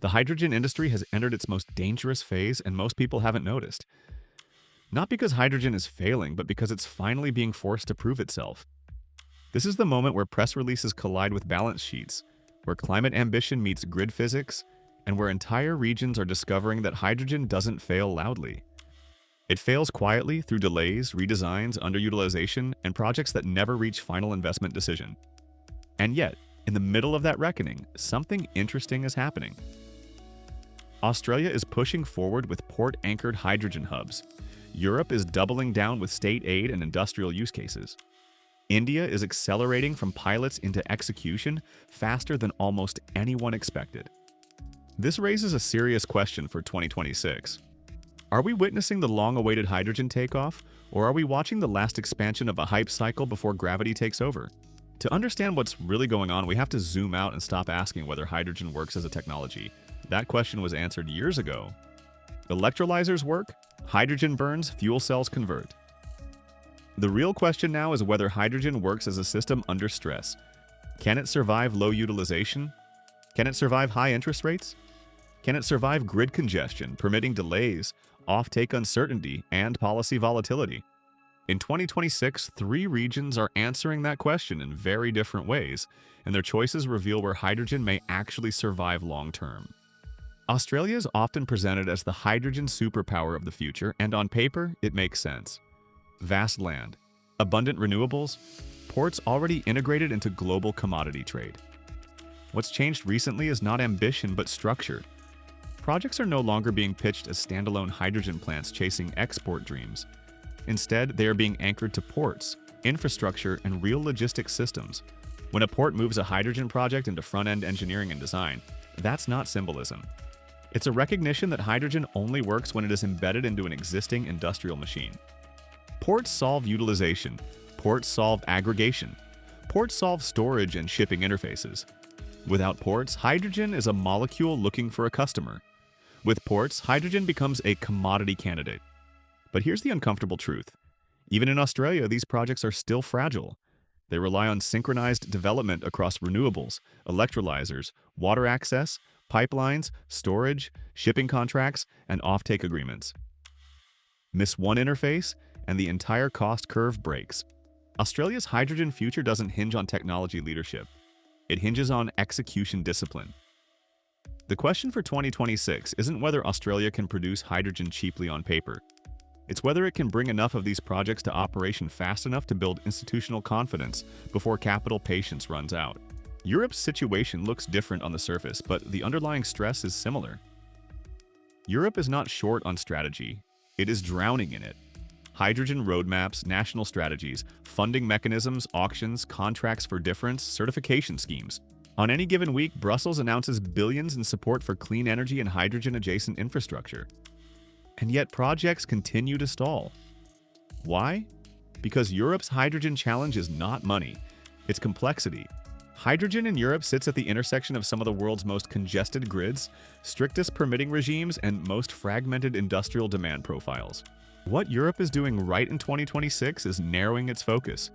The hydrogen industry has entered its most dangerous phase, and most people haven't noticed. Not because hydrogen is failing, but because it's finally being forced to prove itself. This is the moment where press releases collide with balance sheets, where climate ambition meets grid physics, and where entire regions are discovering that hydrogen doesn't fail loudly. It fails quietly through delays, redesigns, underutilization, and projects that never reach final investment decision. And yet, in the middle of that reckoning, something interesting is happening. Australia is pushing forward with port-anchored hydrogen hubs. Europe is doubling down with state aid and industrial use cases. India is accelerating from pilots into execution faster than almost anyone expected. This raises a serious question for 2026. Are we witnessing the long-awaited hydrogen takeoff, or are we watching the last expansion of a hype cycle before gravity takes over? To understand what's really going on, we have to zoom out and stop asking whether hydrogen works as a technology. That question was answered years ago. Electrolyzers work, hydrogen burns, fuel cells convert. The real question now is whether hydrogen works as a system under stress. Can it survive low utilization? Can it survive high interest rates? Can it survive grid congestion, permitting delays, offtake uncertainty, and policy volatility? In 2026, 3 regions are answering that question in very different ways, and their choices reveal where hydrogen may actually survive long-term. Australia is often presented as the hydrogen superpower of the future, and on paper, it makes sense. Vast land, abundant renewables, ports already integrated into global commodity trade. What's changed recently is not ambition but structure. Projects are no longer being pitched as standalone hydrogen plants chasing export dreams. Instead, they are being anchored to ports, infrastructure, and real logistics systems. When a port moves a hydrogen project into front-end engineering and design, that's not symbolism. It's a recognition that hydrogen only works when it is embedded into an existing industrial machine. Ports solve utilization. Ports solve aggregation. Ports solve storage and shipping interfaces. Without ports, hydrogen is a molecule looking for a customer. With ports, hydrogen becomes a commodity candidate. But here's the uncomfortable truth. Even in Australia, these projects are still fragile. They rely on synchronized development across renewables, electrolyzers, water access, pipelines, storage, shipping contracts, and offtake agreements. Miss one interface, and the entire cost curve breaks. Australia's hydrogen future doesn't hinge on technology leadership. It hinges on execution discipline. The question for 2026 isn't whether Australia can produce hydrogen cheaply on paper. It's whether it can bring enough of these projects to operation fast enough to build institutional confidence before capital patience runs out. Europe's situation looks different on the surface, but the underlying stress is similar. Europe is not short on strategy. It is drowning in it. Hydrogen roadmaps, national strategies, funding mechanisms, auctions, contracts for difference, certification schemes. On any given week, Brussels announces billions in support for clean energy and hydrogen-adjacent infrastructure. And yet projects continue to stall. Why? Because Europe's hydrogen challenge is not money, it's complexity. Hydrogen in Europe sits at the intersection of some of the world's most congested grids, strictest permitting regimes, and most fragmented industrial demand profiles. What Europe is doing right in 2026 is narrowing its focus.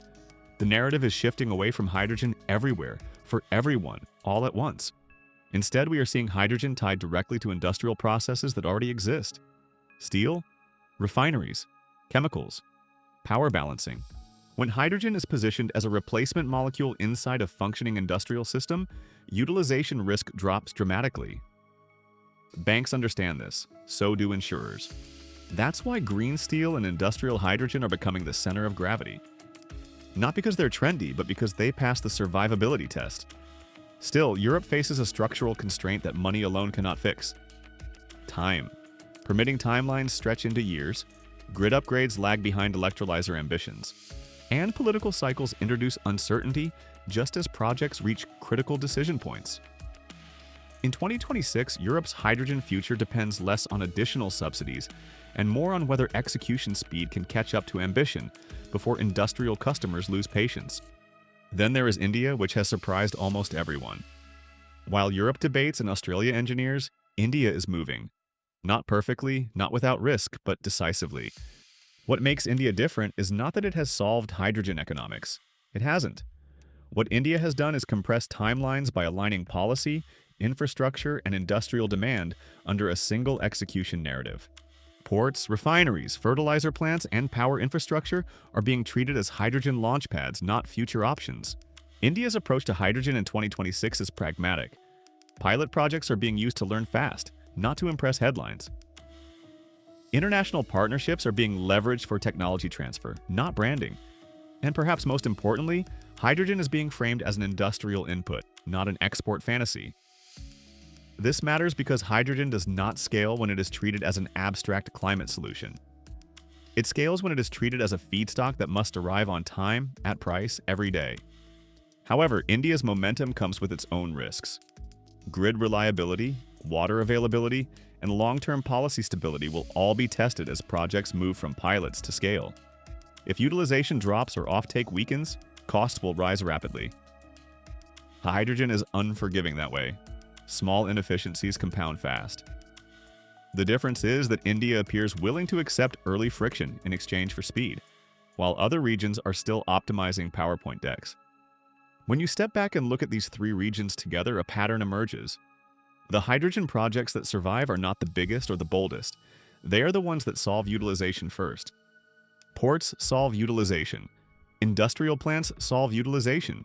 The narrative is shifting away from hydrogen everywhere, for everyone, all at once. Instead, we are seeing hydrogen tied directly to industrial processes that already exist. Steel, refineries, chemicals, power balancing. When hydrogen is positioned as a replacement molecule inside a functioning industrial system, utilization risk drops dramatically. Banks understand this, so do insurers. That's why green steel and industrial hydrogen are becoming the center of gravity. Not because they're trendy, but because they pass the survivability test. Still, Europe faces a structural constraint that money alone cannot fix. Time. Permitting timelines stretch into years, grid upgrades lag behind electrolyzer ambitions, and political cycles introduce uncertainty just as projects reach critical decision points. In 2026, Europe's hydrogen future depends less on additional subsidies and more on whether execution speed can catch up to ambition before industrial customers lose patience. Then there is India, which has surprised almost everyone. While Europe debates and Australia engineers, India is moving. Not perfectly, not without risk, but decisively. What makes India different is not that it has solved hydrogen economics. It hasn't. What India has done is compress timelines by aligning policy, infrastructure, and industrial demand under a single execution narrative. Ports, refineries, fertilizer plants, and power infrastructure are being treated as hydrogen launchpads, not future options. India's approach to hydrogen in 2026 is pragmatic. Pilot projects are being used to learn fast, not to impress headlines. International partnerships are being leveraged for technology transfer, not branding. And perhaps most importantly, hydrogen is being framed as an industrial input, not an export fantasy. This matters because hydrogen does not scale when it is treated as an abstract climate solution. It scales when it is treated as a feedstock that must arrive on time, at price, every day. However, India's momentum comes with its own risks. Grid reliability, water availability, and long-term policy stability will all be tested as projects move from pilots to scale. If utilization drops or offtake weakens, costs will rise rapidly. Hydrogen is unforgiving that way. Small inefficiencies compound fast. The difference is that India appears willing to accept early friction in exchange for speed, while other regions are still optimizing PowerPoint decks. When you step back and look at these three regions together, a pattern emerges. The hydrogen projects that survive are not the biggest or the boldest. They are the ones that solve utilization first. Ports solve utilization. Industrial plants solve utilization.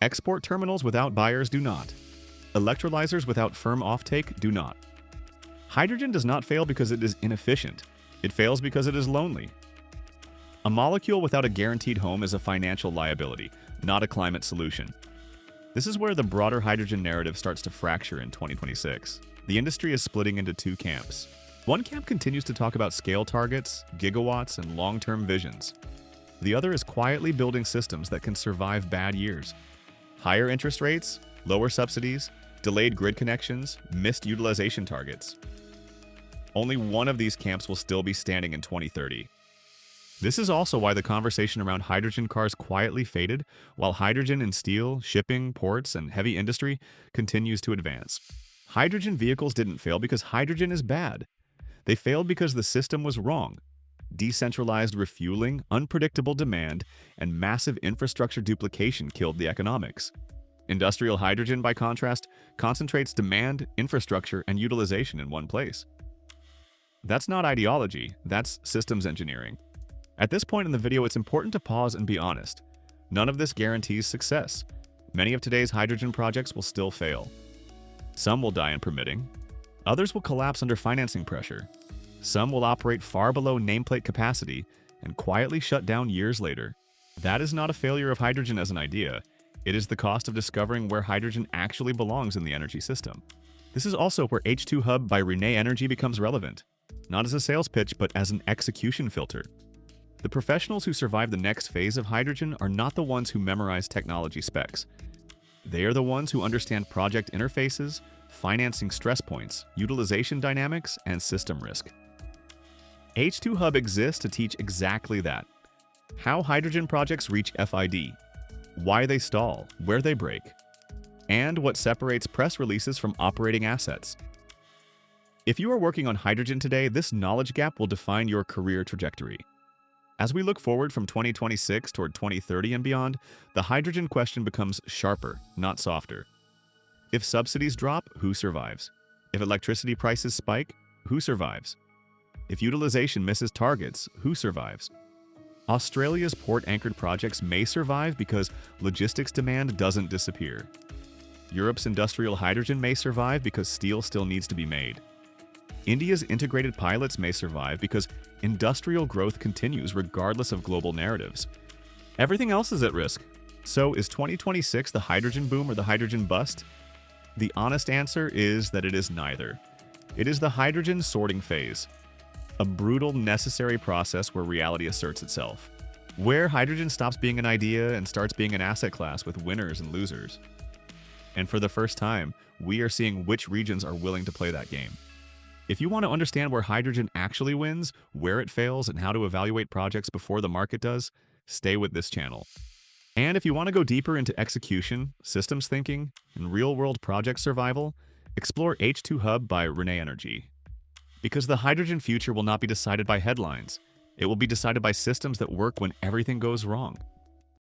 Export terminals without buyers do not. Electrolyzers without firm offtake do not. Hydrogen does not fail because it is inefficient. It fails because it is lonely. A molecule without a guaranteed home is a financial liability, not a climate solution. This is where the broader hydrogen narrative starts to fracture in 2026. The industry is splitting into two camps. One camp continues to talk about scale targets, gigawatts, and long-term visions. The other is quietly building systems that can survive bad years. Higher interest rates, lower subsidies, delayed grid connections, missed utilization targets. Only one of these camps will still be standing in 2030. This is also why the conversation around hydrogen cars quietly faded, while hydrogen in steel, shipping, ports, and heavy industry continues to advance. Hydrogen vehicles didn't fail because hydrogen is bad. They failed because the system was wrong. Decentralized refueling, unpredictable demand, and massive infrastructure duplication killed the economics. Industrial hydrogen, by contrast, concentrates demand, infrastructure, and utilization in one place. That's not ideology, that's systems engineering. At this point in the video, it's important to pause and be honest. None of this guarantees success. Many of today's hydrogen projects will still fail. Some will die in permitting. Others will collapse under financing pressure. Some will operate far below nameplate capacity and quietly shut down years later. That is not a failure of hydrogen as an idea. It is the cost of discovering where hydrogen actually belongs in the energy system. This is also where H2 Hub by Renee Energy becomes relevant. Not as a sales pitch, but as an execution filter. The professionals who survive the next phase of hydrogen are not the ones who memorize technology specs. They are the ones who understand project interfaces, financing stress points, utilization dynamics, and system risk. H2 Hub exists to teach exactly that. How hydrogen projects reach FID, why they stall, where they break, and what separates press releases from operating assets. If you are working on hydrogen today, this knowledge gap will define your career trajectory. As we look forward from 2026 toward 2030 and beyond, the hydrogen question becomes sharper, not softer. If subsidies drop, who survives? If electricity prices spike, who survives? If utilization misses targets, who survives? Australia's port-anchored projects may survive because logistics demand doesn't disappear. Europe's industrial hydrogen may survive because steel still needs to be made. India's integrated pilots may survive because industrial growth continues regardless of global narratives. Everything else is at risk. So is 2026 the hydrogen boom or the hydrogen bust? The honest answer is that it is neither. It is the hydrogen sorting phase, a brutal, necessary process where reality asserts itself, where hydrogen stops being an idea and starts being an asset class with winners and losers. And for the first time, we are seeing which regions are willing to play that game. If you want to understand where hydrogen actually wins, where it fails, and how to evaluate projects before the market does, stay with this channel. And if you want to go deeper into execution, systems thinking, and real-world project survival, explore H2 Hub by Renee Energy. Because the hydrogen future will not be decided by headlines. It will be decided by systems that work when everything goes wrong.